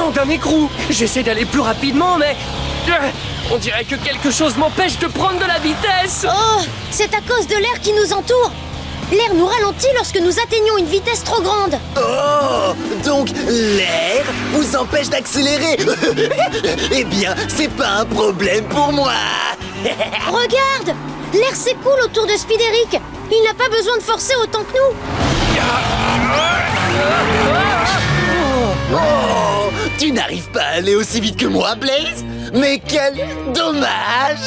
blanc d'un écrou. J'essaie d'aller plus rapidement, mais... on dirait que quelque chose m'empêche de prendre de la vitesse. Oh, c'est à cause de l'air qui nous entoure. L'air nous ralentit lorsque nous atteignons une vitesse trop grande. Oh, donc l'air vous empêche d'accélérer. Eh bien, c'est pas un problème pour moi. Regarde, l'air s'écoule autour de Spideric. Il n'a pas besoin de forcer autant que nous. Oh, tu n'arrives pas à aller aussi vite que moi, Blaze? Mais quel dommage.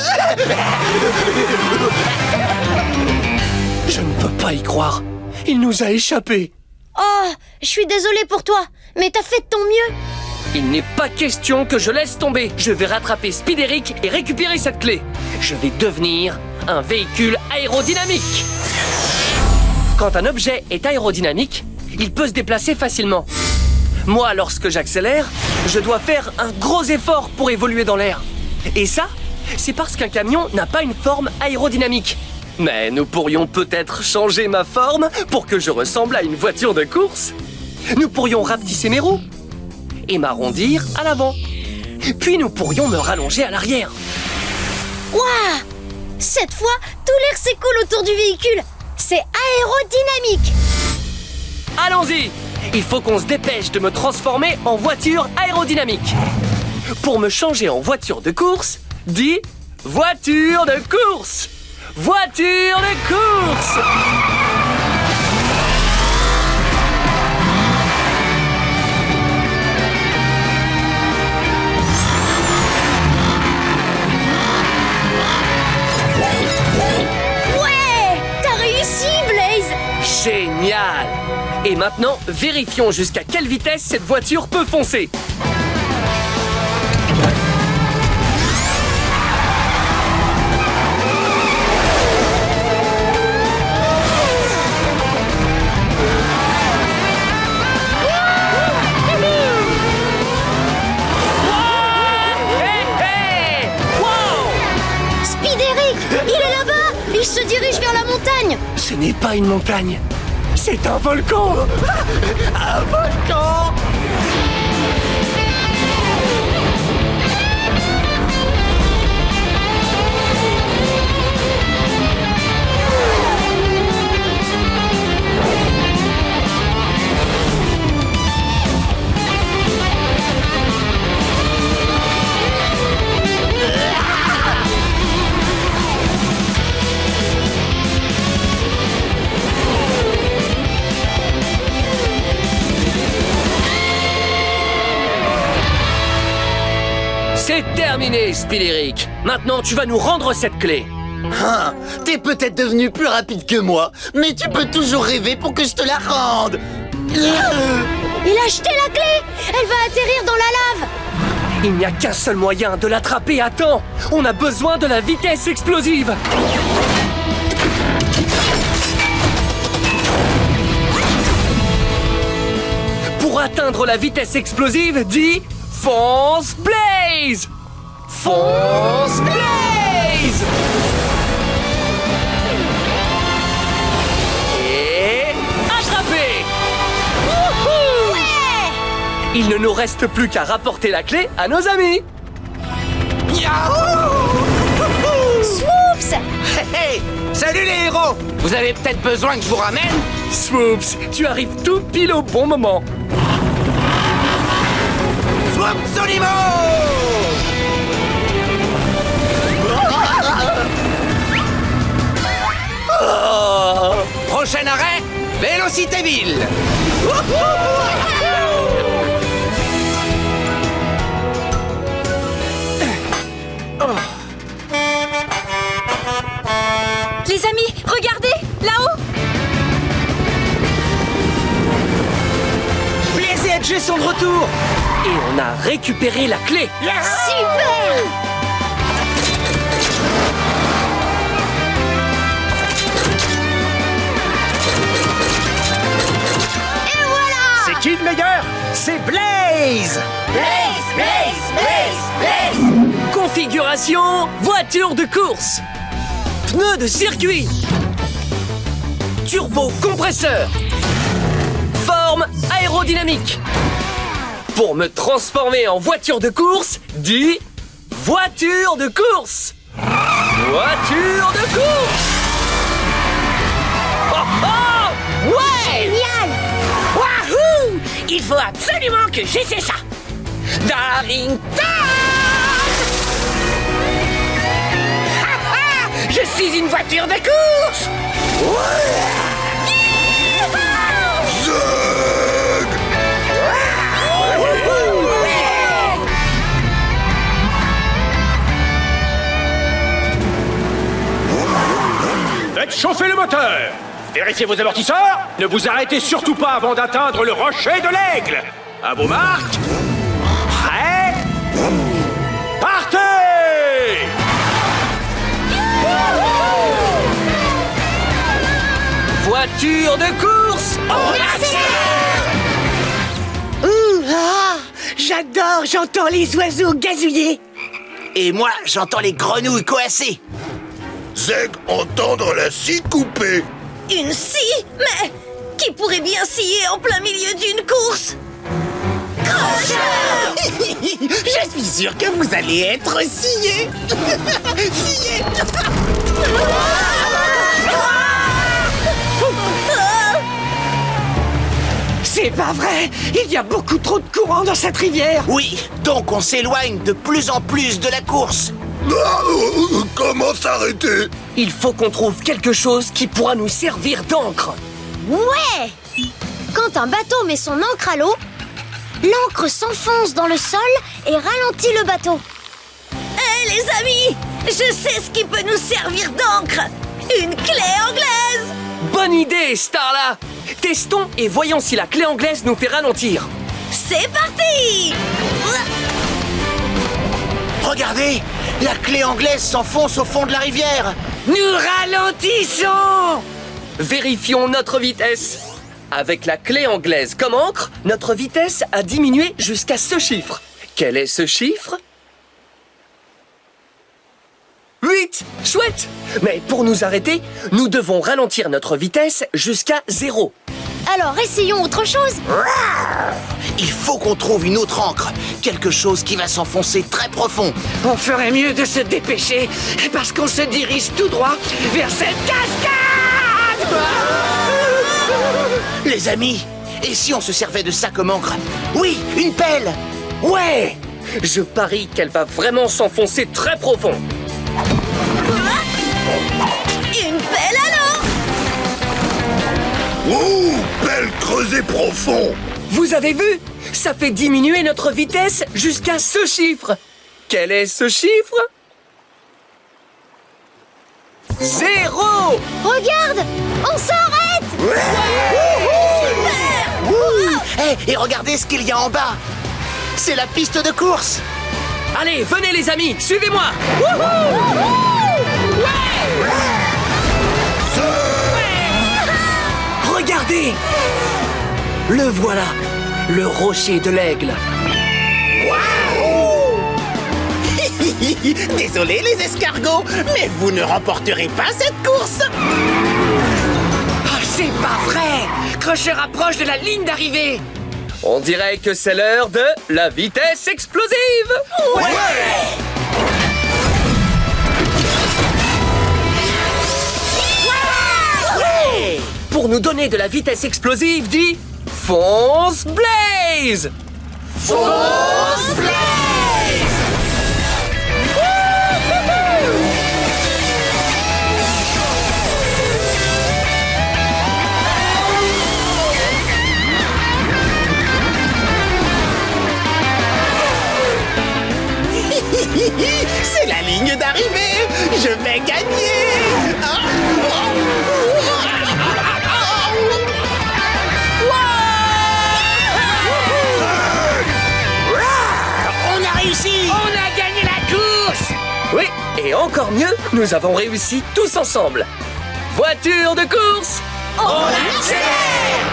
Je ne peux pas y croire. Il nous a échappé. Oh, je suis désolée pour toi, mais t'as fait de ton mieux. Il n'est pas question que je laisse tomber. Je vais rattraper Spideric et récupérer cette clé. Je vais devenir un véhicule aérodynamique. Quand un objet est aérodynamique, il peut se déplacer facilement. Moi, lorsque j'accélère, je dois faire un gros effort pour évoluer dans l'air. Et ça, c'est parce qu'un camion n'a pas une forme aérodynamique. Mais nous pourrions peut-être changer ma forme pour que je ressemble à une voiture de course. Nous pourrions rapetisser mes roues et m'arrondir à l'avant. Puis nous pourrions me rallonger à l'arrière. Waouh! Cette fois, tout l'air s'écoule autour du véhicule. C'est aérodynamique. Allons-y! Il faut qu'on se dépêche de me transformer en voiture aérodynamique. Pour me changer en voiture de course, dis voiture de course! Voiture de course! Ouais! T'as réussi, Blaze! Génial! Et maintenant, vérifions jusqu'à quelle vitesse cette voiture peut foncer. Spideric! Il est là-bas! Il se dirige vers la montagne! Ce n'est pas une montagne, c'est un volcan! Un volcan. C'est terminé, Spideric. Maintenant, tu vas nous rendre cette clé. Hein, t'es peut-être devenu plus rapide que moi, mais tu peux toujours rêver pour que je te la rende. Il a jeté la clé! Elle va atterrir dans la lave! Il n'y a qu'un seul moyen de l'attraper à temps. On a besoin de la vitesse explosive. Pour atteindre la vitesse explosive, dis fonce Blaze! Fonce Blaze! Et attrapé! Wouhou! Ouais! Il ne nous reste plus qu'à rapporter la clé à nos amis. Swoops! Hey, salut les héros! Vous avez peut-être besoin que je vous ramène? Swoops, tu arrives tout pile au bon moment. Swoopsolimo! Oh. Prochain arrêt, Vélocitéville! Les amis, regardez! Là-haut! Blaze et Edge sont de retour! Et on a récupéré la clé. Super! Et voilà! C'est qui le meilleur? C'est Blaze! Blaze, Blaze, Blaze, Blaze! Configuration voiture de course. Pneus de circuit. Turbo compresseur. Forme aérodynamique. Pour me transformer en voiture de course, dis voiture de course. Voiture de course. Oh oh! Ouais! Génial! Wahoo! Il faut absolument que j'essaie ça. Darrington! Ha, ha! Je suis une voiture de course! Faites chauffer le moteur. Vérifiez vos amortisseurs. Ne vous arrêtez surtout pas avant d'atteindre le rocher de l'aigle. À vos marques. Prêts. Partez! Voiture de course. On J'adore, j'entends les oiseaux gazouiller. Et moi, j'entends les grenouilles coasser. Zeg entendre la scie coupée. Une scie? Mais qui pourrait bien scier en plein milieu d'une course? Crocheur! Je suis sûr que vous allez être sciés. Sciés. C'est pas vrai. Il y a beaucoup trop de courant dans cette rivière. Oui, donc on s'éloigne de plus en plus de la course. Comment s'arrêter? Il faut qu'on trouve quelque chose qui pourra nous servir d'encre. Ouais! Quand un bateau met son ancre à l'eau, l'encre s'enfonce dans le sol et ralentit le bateau. Hé les amis! Je sais ce qui peut nous servir d'encre! Une clé anglaise! Bonne idée, Starla. Testons et voyons si la clé anglaise nous fait ralentir. C'est parti! Regardez, la clé anglaise s'enfonce au fond de la rivière. Nous ralentissons. Vérifions notre vitesse. Avec la clé anglaise comme encre, notre vitesse a diminué jusqu'à ce chiffre. Quel est ce chiffre? 8! Chouette! Mais pour nous arrêter, nous devons ralentir notre vitesse jusqu'à 0. Alors essayons autre chose! Il faut qu'on trouve une autre encre. Quelque chose qui va s'enfoncer très profond. On ferait mieux de se dépêcher parce qu'on se dirige tout droit vers cette cascade. Les amis, et si on se servait de ça comme encre? Oui, une pelle. Ouais! Je parie qu'elle va vraiment s'enfoncer très profond. Une pelle alors! Ouh, pelle creusée profond. Vous avez vu? Ça fait diminuer notre vitesse jusqu'à ce chiffre. Quel est ce chiffre? 0! Regarde! On s'arrête! Et regardez ce qu'il y a en bas. C'est la piste de course. Allez, venez les amis, suivez-moi! Regardez! Le voilà, le rocher de l'aigle. Désolé les escargots, mais vous ne remporterez pas cette course. Oh, c'est pas vrai. Crusher approche de la ligne d'arrivée. On dirait que c'est l'heure de la vitesse explosive! Pour nous donner de la vitesse explosive, dis Fonce Blaze! Fonce Blaze! C'est la ligne d'arrivée. Je vais gagner. On a réussi. On a gagné la course. Oui, et encore mieux, nous avons réussi tous ensemble. Voiture de course! On accélère!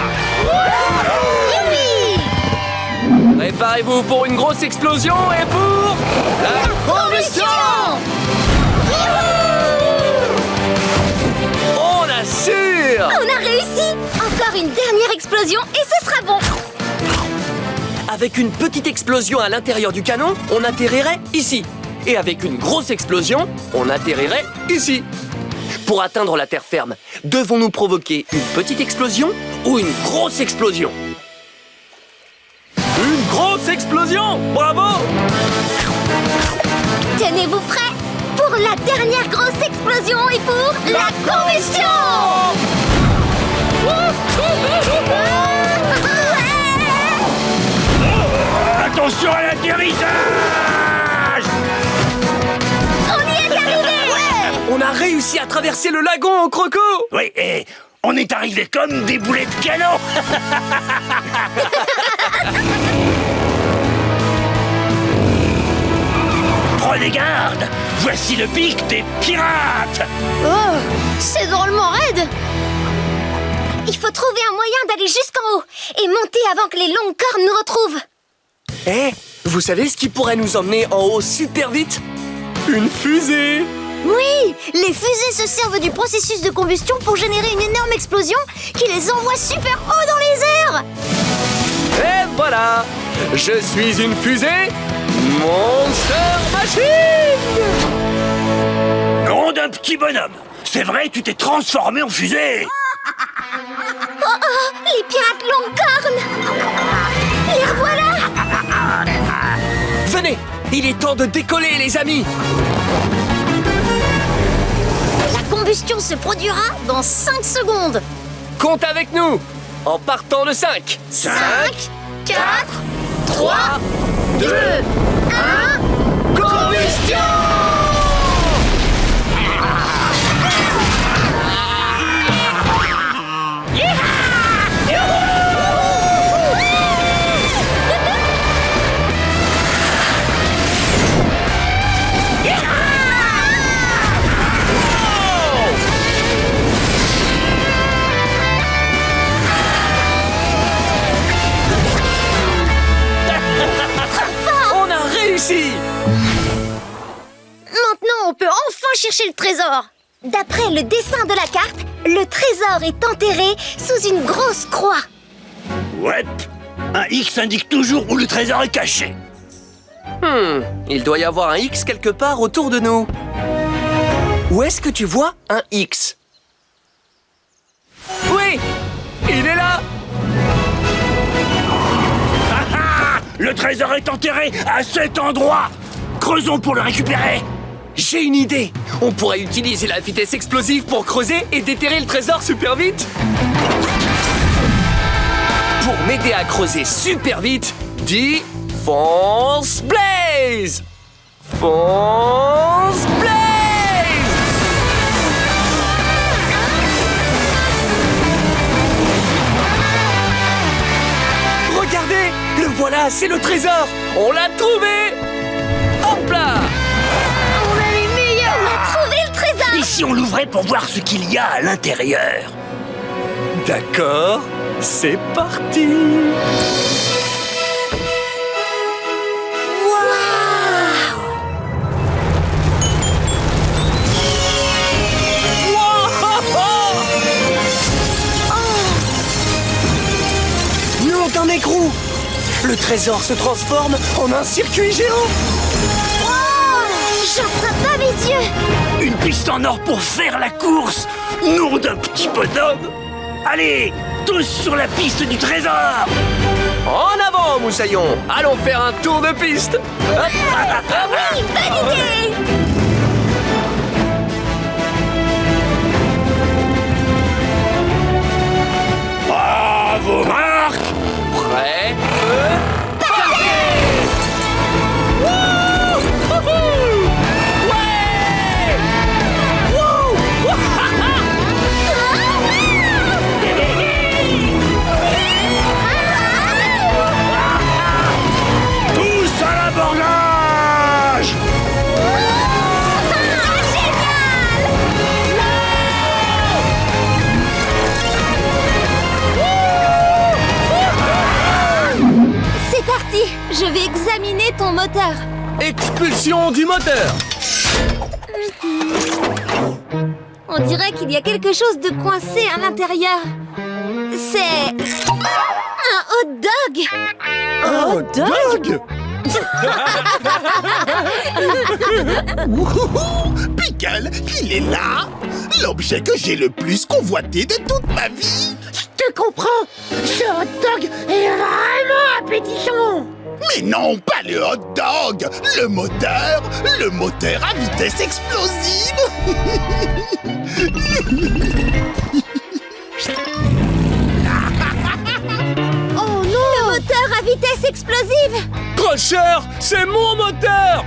Préparez-vous pour une grosse explosion et pour la Combustion! On assure! On a réussi! Encore une dernière explosion et ce sera bon! Avec une petite explosion à l'intérieur du canon, on atterrirait ici. Et avec une grosse explosion, on atterrirait ici. Pour atteindre la terre ferme, devons-nous provoquer une petite explosion ou une grosse explosion? Une grosse explosion! Bravo! Tenez-vous prêts pour la dernière grosse explosion et pour la combustion! Attention à l'atterrissage! On y est arrivé! On a réussi à traverser le lagon au croco! Oui, et on est arrivé comme des boulets de canon! Prenez garde! Voici le pic des pirates! Oh, c'est drôlement raide! Il faut trouver un moyen d'aller jusqu'en haut et monter avant que les longues cornes nous retrouvent. Eh, vous savez ce qui pourrait nous emmener en haut super vite? Une fusée! Oui, les fusées se servent du processus de combustion pour générer une énorme explosion qui les envoie super haut dans les airs. Et voilà! Je suis une fusée Monster Machine! Nom d'un petit bonhomme! C'est vrai, tu t'es transformé en fusée! Oh, les pirates longues cornes! Les revoilà! Venez, il est temps de décoller, les amis! La combustion se produira dans 5 secondes. Compte avec nous! En partant de 5! 5, 4, 3, 2, 1... Combustion! On a réussi! Maintenant, on peut enfin chercher le trésor. D'après le dessin de la carte, le trésor est enterré sous une grosse croix. Ouais, un X indique toujours où le trésor est caché. Il doit y avoir un X quelque part autour de nous. Où est-ce que tu vois un X? Oui! Il est là! Le trésor est enterré à cet endroit! Creusons pour le récupérer! J'ai une idée! On pourrait utiliser la vitesse explosive pour creuser et déterrer le trésor super vite! Pour m'aider à creuser super vite, dis Fonce Blaze! Fonce Blaze! Regardez! Le voilà, c'est le trésor! On l'a trouvé! Hop là! On a les meilleurs! On a trouvé le trésor! Et si on l'ouvrait pour voir ce qu'il y a à l'intérieur? D'accord, c'est parti! Nom d'un écrou! Le trésor se transforme en un circuit géant! J'en crois pas mes yeux! Une piste en or pour faire la course! Nom d'un petit bonhomme! Allez, tous sur la piste du trésor! En avant, moussaillon! Allons faire un tour de piste! Oui, bonne idée! Bravo, Marc! Prêt? Feu! Tous à l'abordage! C'est parti! Je vais examiner ton moteur. Expulsion du moteur! On dirait qu'il y a quelque chose de coincé à l'intérieur. C'est... un hot dog! Oh, dog! Wouhou! Pickle, il est là! L'objet que j'ai le plus convoité de toute ma vie! Je te comprends. Ce hot dog est vraiment appétissant. Mais non, pas le hot dog! Le moteur à vitesse explosive! Oh non! Le moteur à vitesse explosive! Crusher, c'est mon moteur!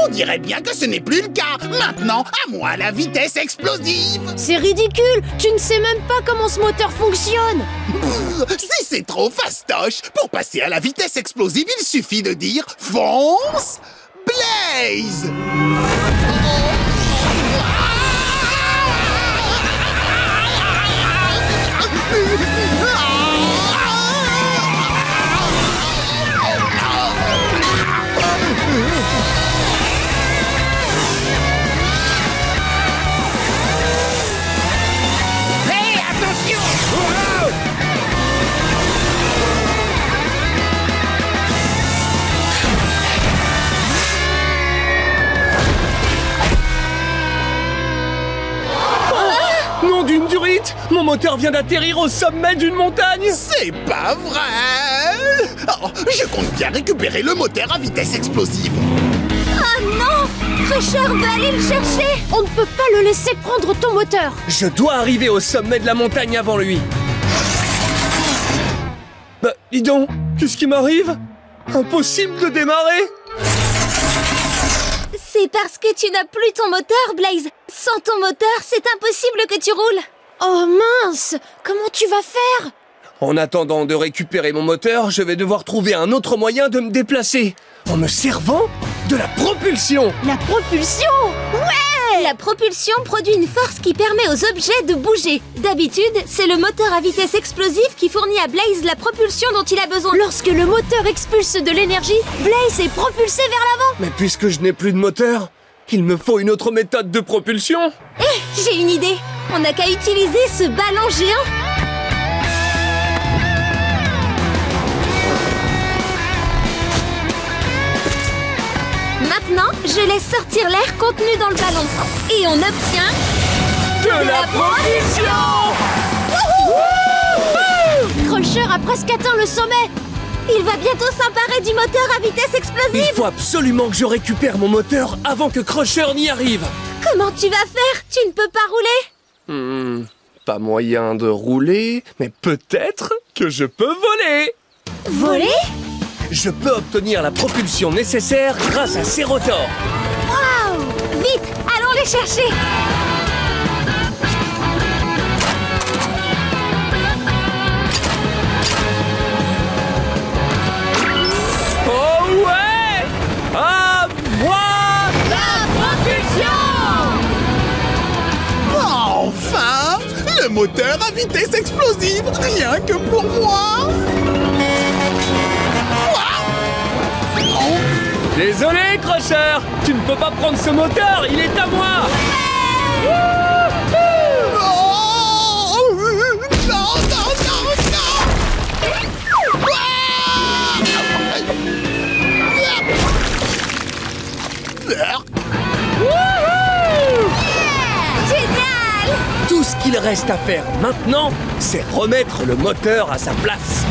On dirait bien que ce n'est plus le cas! Maintenant, à moi la vitesse explosive! C'est ridicule! Tu ne sais même pas comment ce moteur fonctionne! Si c'est trop fastoche, pour passer à la vitesse explosive, il suffit de dire « Fonce Blaze !» Hé, attention! Nom d'une durite! Mon moteur vient d'atterrir au sommet d'une montagne! C'est pas vrai! Oh, je compte bien récupérer le moteur à vitesse explosive. Oh non! Crusher va aller le chercher! On ne peut pas le laisser prendre ton moteur! Je dois arriver au sommet de la montagne avant lui. Bah, dis donc, qu'est-ce qui m'arrive? Impossible de démarrer! C'est parce que tu n'as plus ton moteur, Blaze! Sans ton moteur, c'est impossible que tu roules! Oh mince! Comment tu vas faire? En attendant de récupérer mon moteur, je vais devoir trouver un autre moyen de me déplacer. En me servant de la propulsion! La propulsion! Ouais! La propulsion produit une force qui permet aux objets de bouger. D'habitude, c'est le moteur à vitesse explosive qui fournit à Blaze la propulsion dont il a besoin. Lorsque le moteur expulse de l'énergie, Blaze est propulsé vers l'avant. Mais puisque je n'ai plus de moteur, il me faut une autre méthode de propulsion. J'ai une idée. On n'a qu'à utiliser ce ballon géant. Maintenant, je laisse sortir l'air contenu dans le ballon. Et on obtient... De la propulsion! Crusher a presque atteint le sommet. Il va bientôt s'emparer du moteur à vitesse Il explosive. faut absolument que je récupère mon moteur avant que Crusher n'y arrive. Comment tu vas faire? Tu ne peux pas rouler? Pas moyen de rouler, mais peut-être que je peux voler. Voler? Je peux obtenir la propulsion nécessaire grâce à ces rotors. Waouh! Vite, allons les chercher. Oh ouais! À moi la propulsion! Enfin! Le moteur à vitesse explosive, rien que pour moi! Désolé, Crusher, tu ne peux pas prendre ce moteur, il est à moi. Oh non, non, non, Génial! Tout ce qu'il reste à faire maintenant, c'est remettre le moteur à sa place.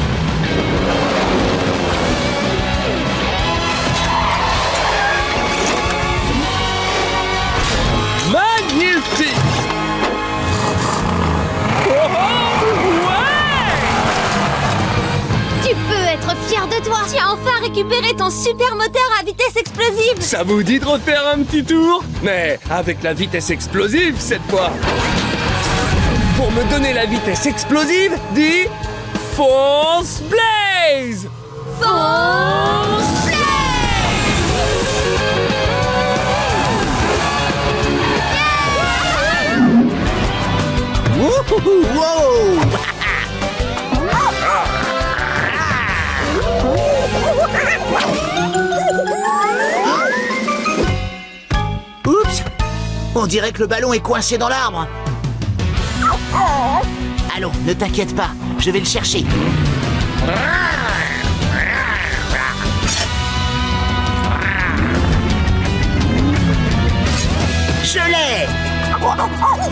Magnifique! Oh, ouais! Tu peux être fier de toi. Tu as enfin récupéré ton super moteur à vitesse explosive. Ça vous dit de refaire un petit tour? Mais avec la vitesse explosive cette fois. Pour me donner la vitesse explosive, dis Force Blaze! Force Blaze! wow! Oups! On dirait que le ballon est coincé dans l'arbre. Allons, ne t'inquiète pas, je vais le chercher. Je l'ai!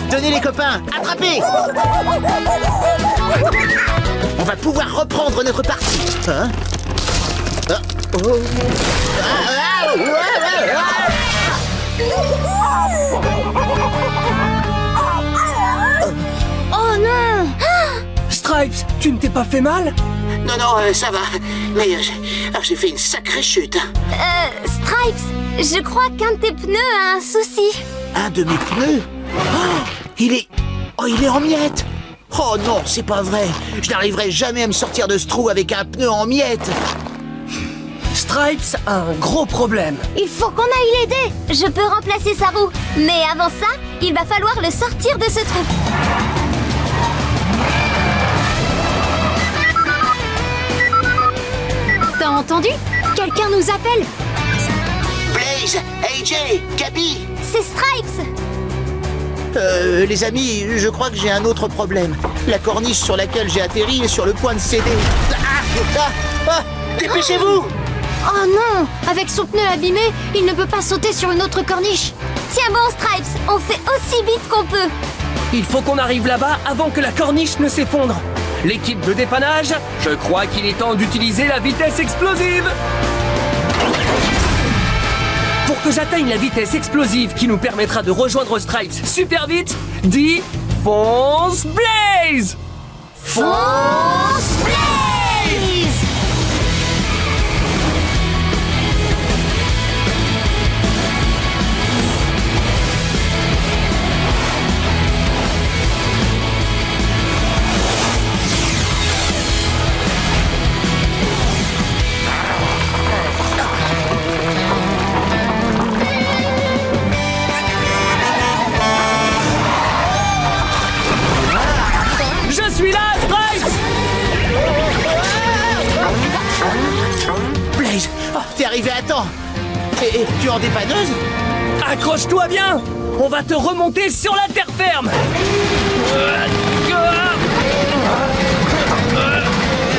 Tenez les copains, attrapez! On va pouvoir reprendre notre partie. Hein? Oh non! Stripes, tu ne t'es pas fait mal? Non, non, ça va. Mais j'ai fait une sacrée chute. Stripes, je crois qu'un de tes pneus a un souci. Un de mes pneus? Oh, il est en miettes. Oh non, c'est pas vrai. Je n'arriverai jamais à me sortir de ce trou avec un pneu en miettes. Stripes a un gros problème. Il faut qu'on aille l'aider. Je peux remplacer sa roue. Mais avant ça, il va falloir le sortir de ce trou. T'as entendu? Quelqu'un nous appelle. Blaze, AJ, Gabi. C'est Stripes. Les amis, je crois que j'ai un autre problème. La corniche sur laquelle j'ai atterri est sur le point de céder. Dépêchez-vous! Oh non! Avec son pneu abîmé, il ne peut pas sauter sur une autre corniche. Tiens bon, Stripes, on fait aussi vite qu'on peut. Il faut qu'on arrive là-bas avant que la corniche ne s'effondre. L'équipe de dépannage, je crois qu'il est temps d'utiliser la vitesse explosive. Pour que j'atteigne la vitesse explosive qui nous permettra de rejoindre Stripes super vite, dis fonce Blaze! Fonce Blaze! Je suis là, Stripes! Blaze, oh, t'es arrivé à temps. Et tu es en dépanneuse? Accroche-toi bien! On va te remonter sur la terre ferme! Oui,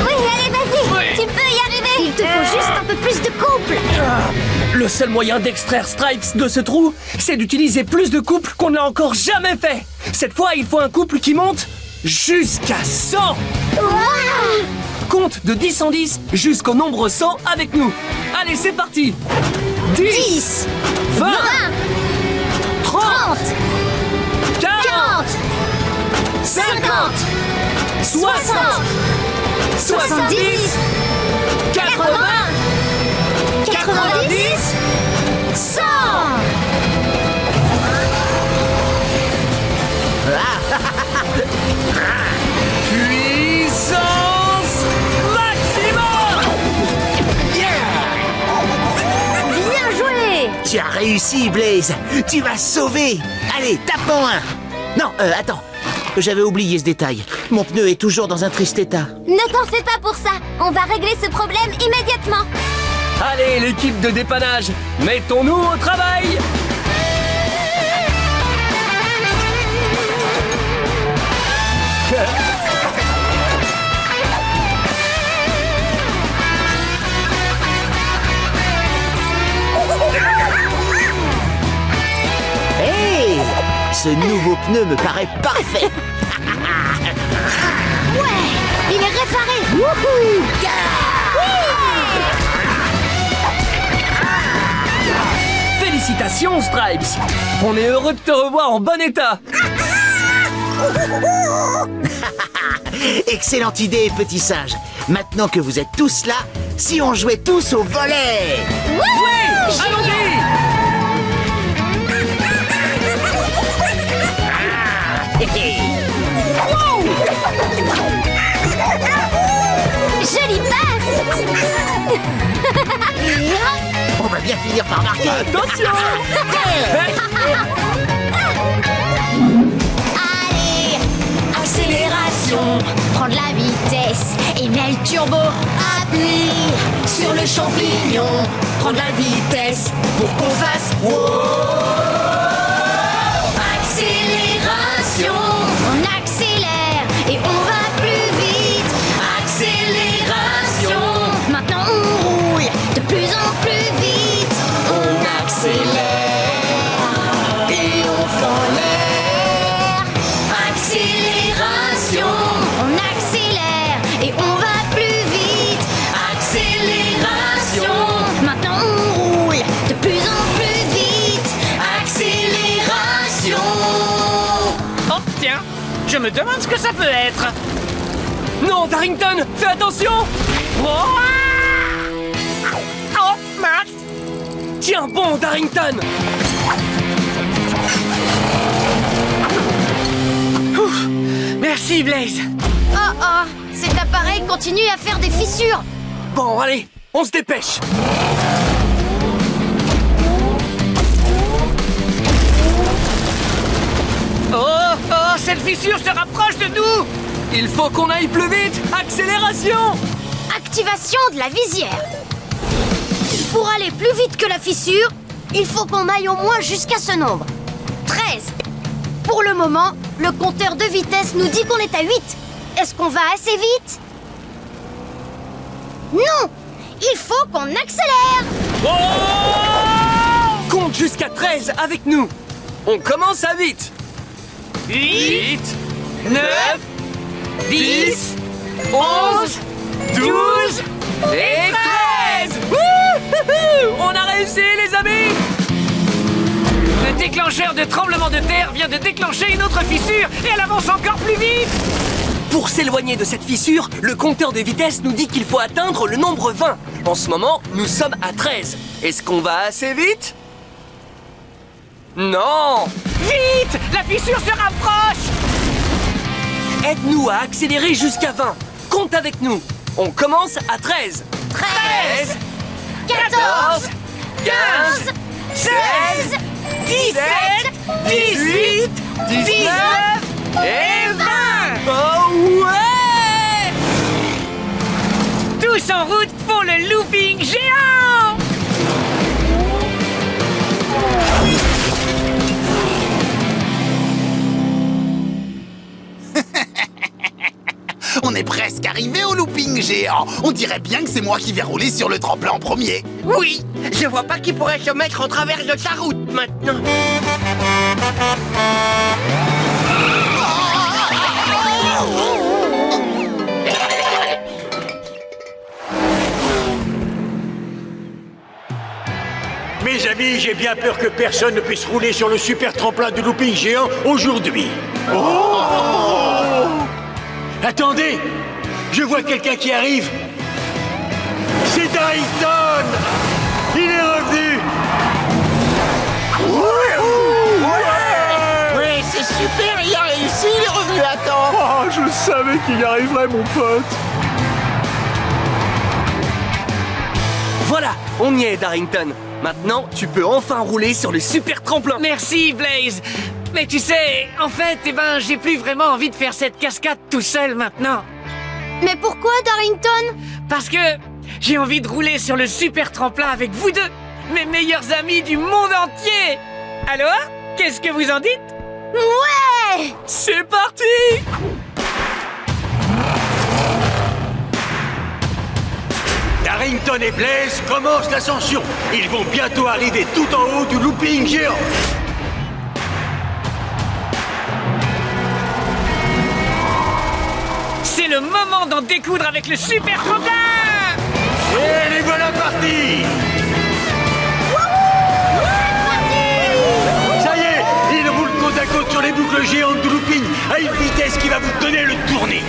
allez, vas-y! Tu peux y arriver! Il te faut juste un peu plus de couple! Le seul moyen d'extraire Stripes de ce trou, c'est d'utiliser plus de couples qu'on n'a encore jamais fait! Cette fois, il faut un couple qui monte jusqu'à 100! Compte de 10 en 10 jusqu'au nombre 100 avec nous! Allez, c'est parti! 10, 20, 30, 40, 50, 60, 70, 80, 90, 100! Puissance maximum! Bien joué! Tu as réussi, Blaze. Tu m'as sauvé. Allez, tape-en un. Non, attends. J'avais oublié ce détail. Mon pneu est toujours dans un triste état. Ne t'en fais pas pour ça! On va régler ce problème immédiatement! Allez, l'équipe de dépannage, mettons-nous au travail! Hey! Ce nouveau pneu me paraît parfait. Ouais! Il est réparé! Wouhou! Félicitations, Stripes! On est heureux de te revoir en bon état! Excellente idée, petit singe. Maintenant que vous êtes tous là, si on jouait tous au volet? Oui! Allons-y! Jolie passe! On va bien finir par marquer. Attention! Allez! Accélération! Prendre la vitesse et mets le turbo! Appuie sur le champignon! Prendre la vitesse pour qu'on fasse accélération! On accélère et on va me demande ce que ça peut être. Non, Darrington, fais attention! Oh, Max. Tiens bon, Darrington! Ouf, merci, Blaze. Oh oh, cet appareil continue à faire des fissures. Bon, allez, on se dépêche! Oh, oh, cette fissure se rapproche de nous. Il faut qu'on aille plus vite! Accélération! Activation de la visière. Pour aller plus vite que la fissure, il faut qu'on aille au moins jusqu'à ce nombre. 13. Pour le moment, le compteur de vitesse nous dit qu'on est à 8. Est-ce qu'on va assez vite? Non! Il faut qu'on accélère! Compte jusqu'à 13 avec nous! On commence à 8! 8, 9, 10, 11, 12 et 13! Wouhou! On a réussi, les amis! Le déclencheur de tremblement de terre vient de déclencher une autre fissure et elle avance encore plus vite. Pour s'éloigner de cette fissure, le compteur de vitesse nous dit qu'il faut atteindre le nombre 20. En ce moment, nous sommes à 13. Est-ce qu'on va assez vite? Non! Vite! La fissure se rapproche. Aide-nous à accélérer jusqu'à 20. Compte avec nous. On commence à 13. 13, 14, 15, 16, 17, 18, 19 et 20. Oh ouais! Tous en route pour le looping géant. On est presque arrivé au looping géant. On dirait bien que c'est moi qui vais rouler sur le tremplin en premier. Oui, je vois pas qui pourrait se mettre en travers de ta route maintenant. Mes amis, j'ai bien peur que personne ne puisse rouler sur le super tremplin du looping géant aujourd'hui. Attendez, je vois quelqu'un qui arrive. C'est Darrington. Il est revenu. Oui, c'est super, il a réussi, il est revenu à temps. Oh, je savais qu'il y arriverait, mon pote. Voilà, on y est, Darrington. Maintenant, tu peux enfin rouler sur le super tremplin. Merci, Blaze. Mais tu sais, en fait, j'ai plus vraiment envie de faire cette cascade tout seul maintenant. Mais pourquoi, Darrington? Parce que j'ai envie de rouler sur le super tremplin avec vous deux, mes meilleurs amis du monde entier. Alors, qu'est-ce que vous en dites? Ouais! C'est parti! Darrington et Blaze commencent l'ascension. Ils vont bientôt arriver tout en haut du looping géant. C'est le moment d'en découdre avec le super tremplin. Et les voilà partis. Ça y est, ils roulent côte à côte sur les boucles géantes du looping à une vitesse qui va vous donner le tournis.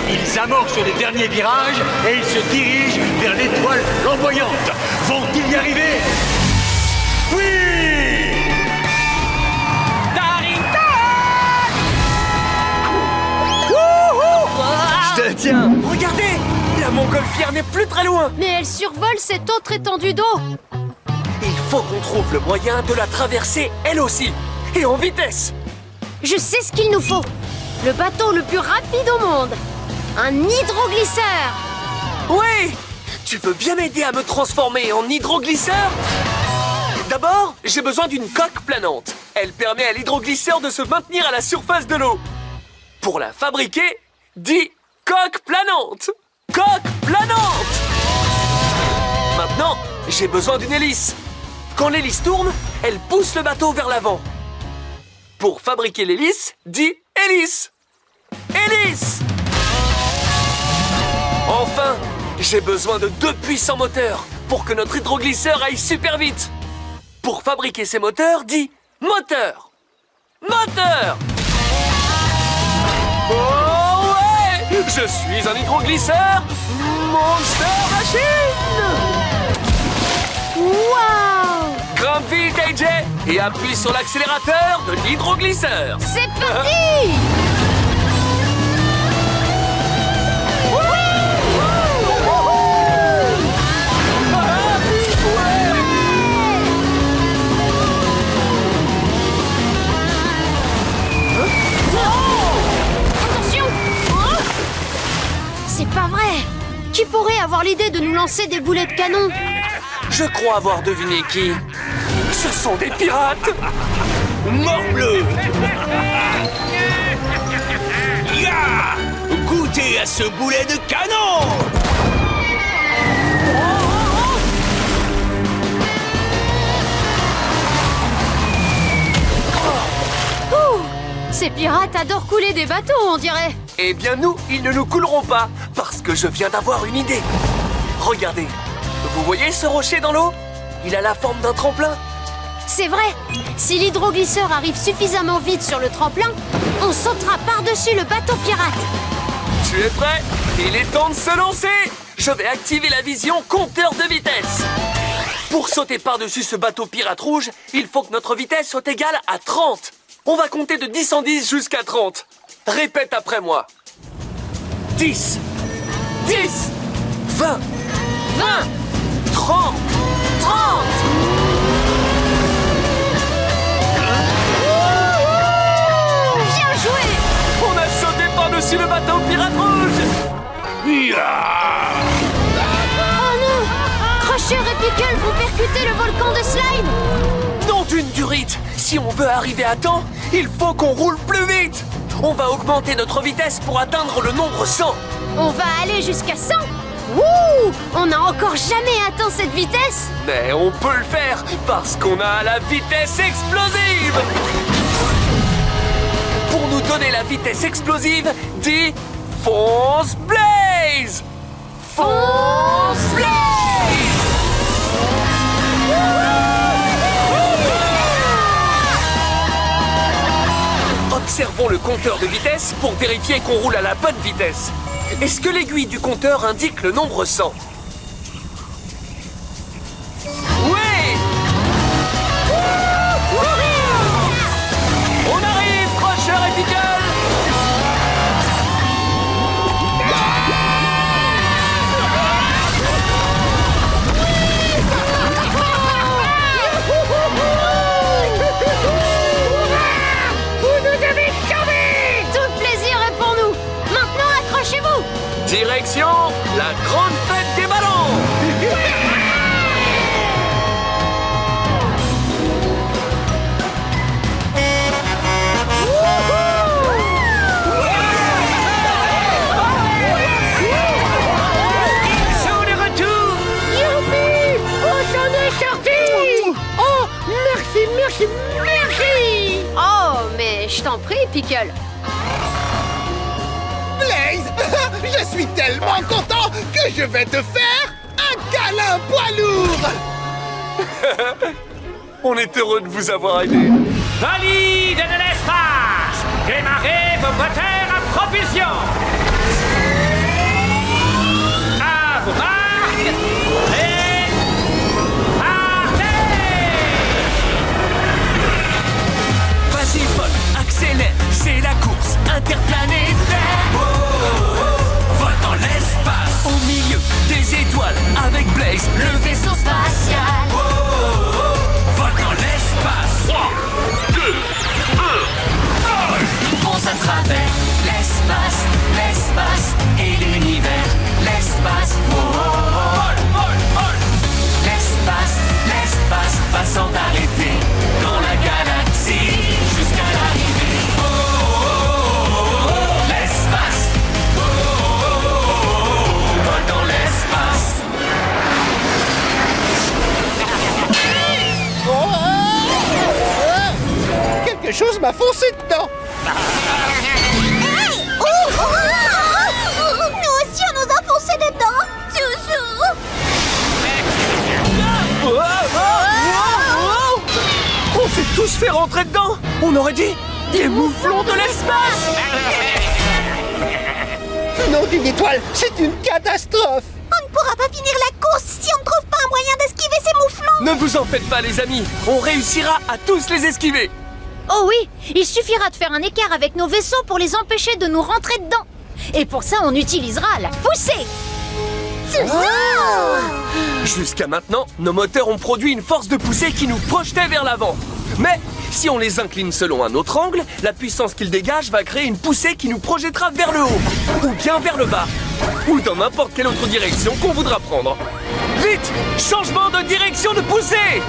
Ils amorcent le dernier virage et ils se dirigent vers l'étoile flamboyante. Vont-ils y arriver? Oui! Je te tiens! Regardez! La montgolfière n'est plus très loin! Mais elle survole cette autre étendue d'eau. Il faut qu'on trouve le moyen de la traverser, elle aussi! Et en vitesse! Je sais ce qu'il nous faut. Le bateau le plus rapide au monde. Un hydroglisseur. Oui! Tu veux bien m'aider à me transformer en hydroglisseur? D'abord, j'ai besoin d'une coque planante. Elle permet à l'hydroglisseur de se maintenir à la surface de l'eau. Pour la fabriquer, dis coque planante! Coque planante! Maintenant, j'ai besoin d'une hélice. Quand l'hélice tourne, elle pousse le bateau vers l'avant. Pour fabriquer l'hélice, dis hélice! Hélice! Enfin, j'ai besoin de 2 puissants moteurs pour que notre hydroglisseur aille super vite. Pour fabriquer ces moteurs, dis moteur. moteur! Oh ouais! Je suis un hydroglisseur Monster Machine! Waouh! Grimpe vite, AJ, et appuie sur l'accélérateur de l'hydroglisseur. C'est parti! Attention! Oh! C'est pas vrai! Qui pourrait avoir l'idée de nous lancer des boulets de canon? Je crois avoir deviné qui. Ce sont des pirates! Morbleu! Ya! Goûtez à ce boulet de canon! Ouh! Ces pirates adorent couler des bateaux, on dirait! Eh bien nous, ils ne nous couleront pas, parce que je viens d'avoir une idée. Regardez, vous voyez ce rocher dans l'eau? Il a la forme d'un tremplin. C'est vrai! Si l'hydroglisseur arrive suffisamment vite sur le tremplin, on sautera par-dessus le bateau pirate! Tu es prêt? Il est temps de se lancer! Je vais activer la vision compteur de vitesse. Pour sauter par-dessus ce bateau pirate rouge, il faut que notre vitesse soit égale à 30. On va compter de 10 en 10 jusqu'à 30. Répète après moi. 10, 10, 20, 20! 30, 30. Bien joué! On a sauté par-dessus le bateau pirate rouge. Ya! Oh non! Crusher et Pickle vont percuter le volcan de slime! Nom d'une durite! Si on veut arriver à temps, il faut qu'on roule plus vite. On va augmenter notre vitesse pour atteindre le nombre 100. On va aller jusqu'à 100! Wouh! On n'a encore jamais atteint cette vitesse! Mais on peut le faire parce qu'on a la vitesse explosive. Pour nous donner la vitesse explosive, dis Fonce Blaze! Fonce Blaze! Observons le compteur de vitesse pour vérifier qu'on roule à la bonne vitesse. Est-ce que l'aiguille du compteur indique le nombre 100? Oui! On arrive, Crusher et Pickle! Tout le plaisir est pour nous! Maintenant, accrochez-vous! Direction la grande fête des ballons! Ils sont de retour! Youpi! Oh, j'en ai sorti! Oh, merci, merci, merci! Oh, mais je t'en prie, Pickle. Blaze, je suis tellement content que je vais te faire un câlin poids lourd. On est heureux de vous avoir aidé. Valide de l'espace! Démarrez vos moteurs à propulsion! À vos marques! Et... partez! Vas-y, Vol, accélère, c'est la course interplanétaire. Vol dans l'espace, au milieu des étoiles, avec Blaze, le vaisseau spatial. Vol dans l'espace. 3, 2, 1, fonce à travers l'espace, l'espace et l'univers, l'espace. Vol, vol, vol. L'espace, l'espace va sans arrêter dans la galaxie jusqu'à l'arrivée. L'espace. Vol dans l'espace. Quelque chose m'a foncé dedans. Nous aussi, on nous a foncé dedans! Oh, c'est tous fait rentrer dedans. On aurait dit des mouflons de l'espace. Nom d'une étoile, c'est une catastrophe. On ne pourra pas finir la course si on ne trouve pas un moyen d'esquiver ces mouflons. Ne vous en faites pas, les amis. On réussira à tous les esquiver. Oh oui, il suffira de faire un écart avec nos vaisseaux pour les empêcher de nous rentrer dedans. Et pour ça, on utilisera la poussée. Jusqu'à maintenant, nos moteurs ont produit une force de poussée qui nous projetait vers l'avant. Mais si on les incline selon un autre angle, la puissance qu'ils dégagent va créer une poussée qui nous projettera vers le haut, ou bien vers le bas, ou dans n'importe quelle autre direction qu'on voudra prendre. Vite! Changement de direction de poussée!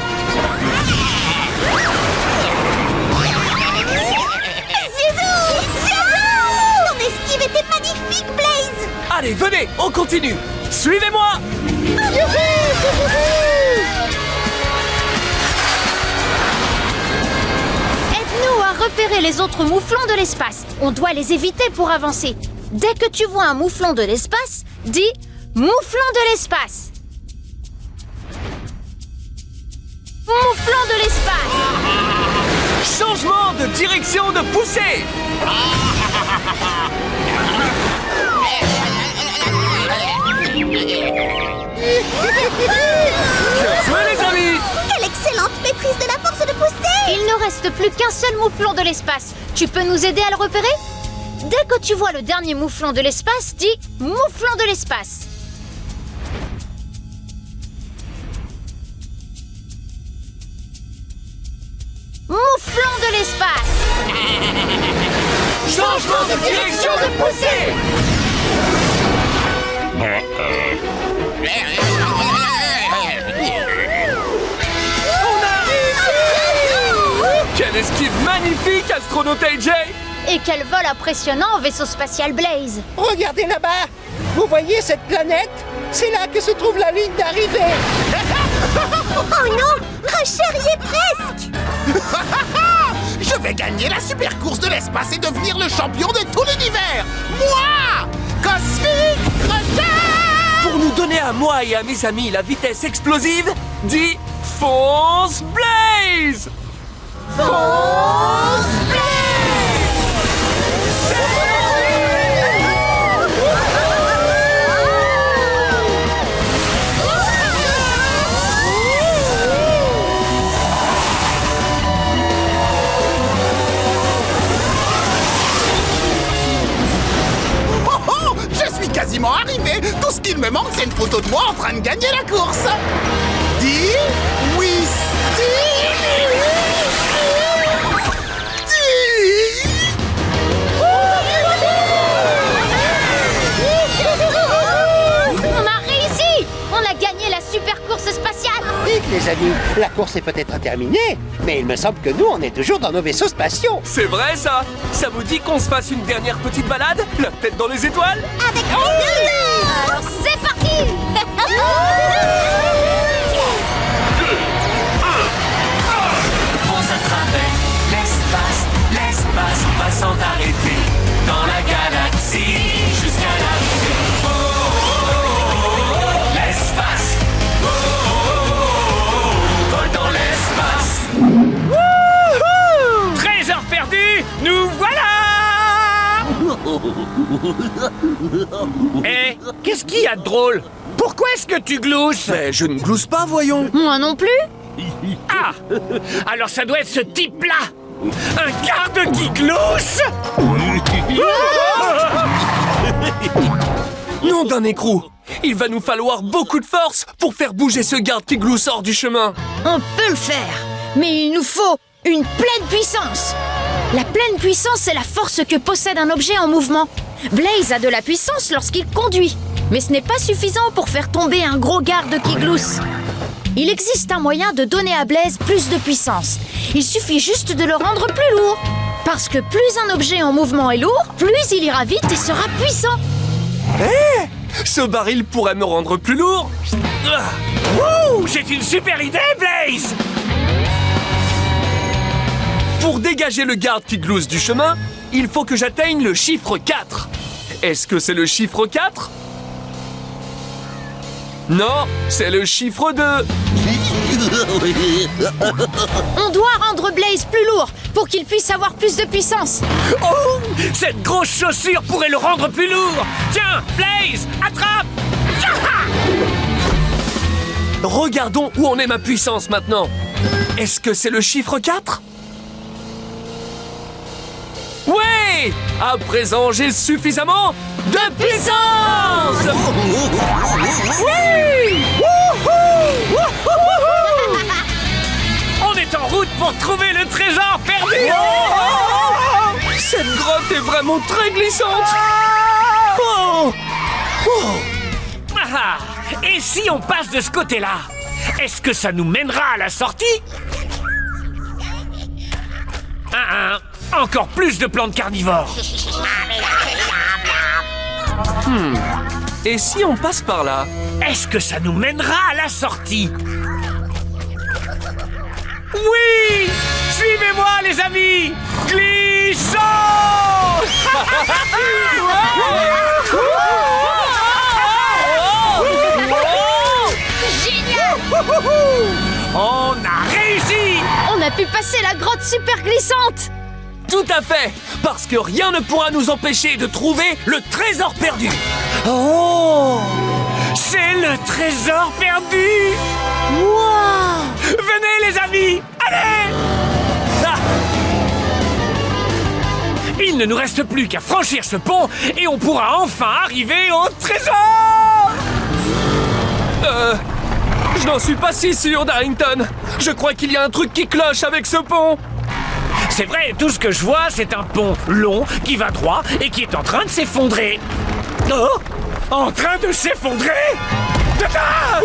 Ton esquive était magnifique, Blaze. Allez, venez, on continue! Suivez-moi! Aide-nous à repérer les autres mouflons de l'espace. On doit les éviter pour avancer. Dès que tu vois un mouflon de l'espace, dis « mouflon de l'espace ». Mouflon de l'espace. Changement de direction de poussée! Bien joué, les amis! Quelle excellente maîtrise de la force de poussée! Il ne reste plus qu'un seul mouflon de l'espace. Tu peux nous aider à le repérer? Dès que tu vois le dernier mouflon de l'espace, dis « mouflon de l'espace ». Mouflon de l'espace. Changement de direction de poussée! On a réussi! Quelle esquive magnifique, astronaute AJ! Et quel vol impressionnant, vaisseau spatial Blaze. Regardez là-bas. Vous voyez cette planète? C'est là que se trouve la ligne d'arrivée. Oh non, Crusher y est presque. Je vais gagner la super course de l'espace et devenir le champion de tout l'univers. Moi, Cosmic Crusher! Pour nous donner à moi et à mes amis la vitesse explosive, dis Fonce Blaze! Fonce Quasiment arrivé. Tout ce qu'il me manque, c'est une photo de moi en train de gagner la course. Dis oui, On a réussi. On a gagné la super course spatiale. Vite, les amis, la course est peut-être terminée, mais il me semble que nous, on est toujours dans nos vaisseaux spatiaux. C'est vrai ça! Ça vous dit qu'on se fasse une dernière petite balade? La tête dans les étoiles? Avec plaisir. Alors c'est parti. Fonce à travers l'espace, pas sans t'arrêter. Dans la galaxie, jusqu'à l'arrivée. Oh, oh, oh, oh, l'espace. Oh, oh, oh, oh, vol dans l'espace. Trésor perdu, nous voilà. Eh, qu'est-ce qu'il y a de drôle? Pourquoi est-ce que tu glousses? Mais je ne glousse pas, voyons! Moi non plus. Ah, alors ça doit être ce type-là. Un garde qui glousse. Nom d'un écrou! Il va nous falloir beaucoup de force pour faire bouger ce garde qui glousse hors du chemin! On peut le faire, mais il nous faut une pleine puissance. La pleine puissance, c'est la force que possède un objet en mouvement. Blaze a de la puissance lorsqu'il conduit, mais ce n'est pas suffisant pour faire tomber un gros garde qui glousse. Il existe un moyen de donner à Blaze plus de puissance. Il suffit juste de le rendre plus lourd. Parce que plus un objet en mouvement est lourd, plus il ira vite et sera puissant. Ce baril pourrait me rendre plus lourd! Ouh, c'est une super idée, Blaze. Pour dégager le garde qui glousse du chemin, il faut que j'atteigne le chiffre 4. Est-ce que c'est le chiffre 4? Non, c'est le chiffre 2. On doit rendre Blaze plus lourd pour qu'il puisse avoir plus de puissance. Oh, cette grosse chaussure pourrait le rendre plus lourd. Tiens, Blaze, attrape. Regardons où en est ma puissance maintenant. Est-ce que c'est le chiffre 4? Ouais! À présent, j'ai suffisamment de puissance! Oui! On est en route pour trouver le trésor perdu. Cette grotte est vraiment très glissante! Oh! Ah, et si on passe de ce côté-là, est-ce que ça nous mènera à la sortie? Encore plus de plantes carnivores. Et si on passe par là? Est-ce que ça nous mènera à la sortie? Oui! Suivez-moi, les amis! Glissons! Génial! On a réussi! On a pu passer la grotte super glissante. Tout à fait! Parce que rien ne pourra nous empêcher de trouver le trésor perdu! Oh! C'est le trésor perdu! Wow! Venez, les amis! Allez! Ah! Il ne nous reste plus qu'à franchir ce pont et on pourra enfin arriver au trésor! Je n'en suis pas si sûr, Darrington! Je crois qu'il y a un truc qui cloche avec ce pont! C'est vrai, tout ce que je vois, c'est un pont long qui va droit et qui est en train de s'effondrer. Oh! En train de s'effondrer? Tata!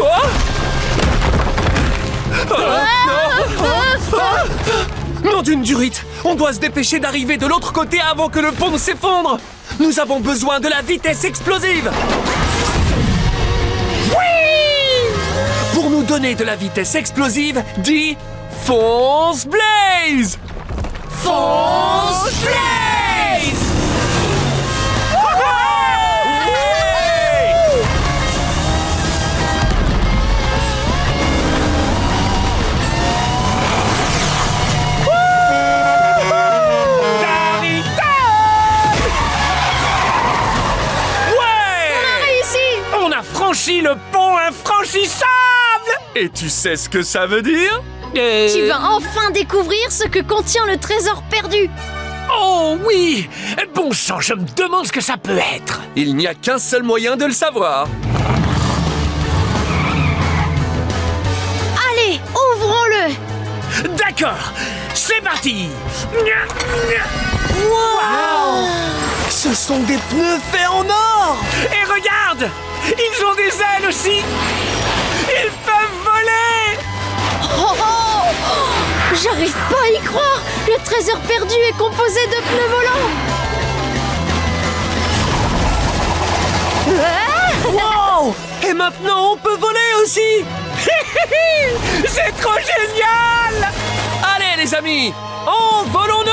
Nom d'une durite! On doit se dépêcher d'arriver de l'autre côté avant que le pont ne s'effondre! Nous avons besoin de la vitesse explosive! Oui! Pour nous donner de la vitesse explosive, dis fonce Blaze! Fonce Blaze! Franchi le pont infranchissable! Et tu sais ce que ça veut dire? Tu vas enfin découvrir ce que contient le trésor perdu. Oh oui! Bon sang, je me demande ce que ça peut être. Il n'y a qu'un seul moyen de le savoir. Allez, ouvrons-le. D'accord, c'est parti! Wow! Ce sont des pneus faits en or! Et regarde! Ils ont des ailes aussi! Ils peuvent voler! Oh, oh, oh. J'arrive pas à y croire. Le trésor perdu est composé de pneus volants. Wow! Et maintenant, on peut voler aussi! C'est trop génial! Allez, les amis! Envolons-nous!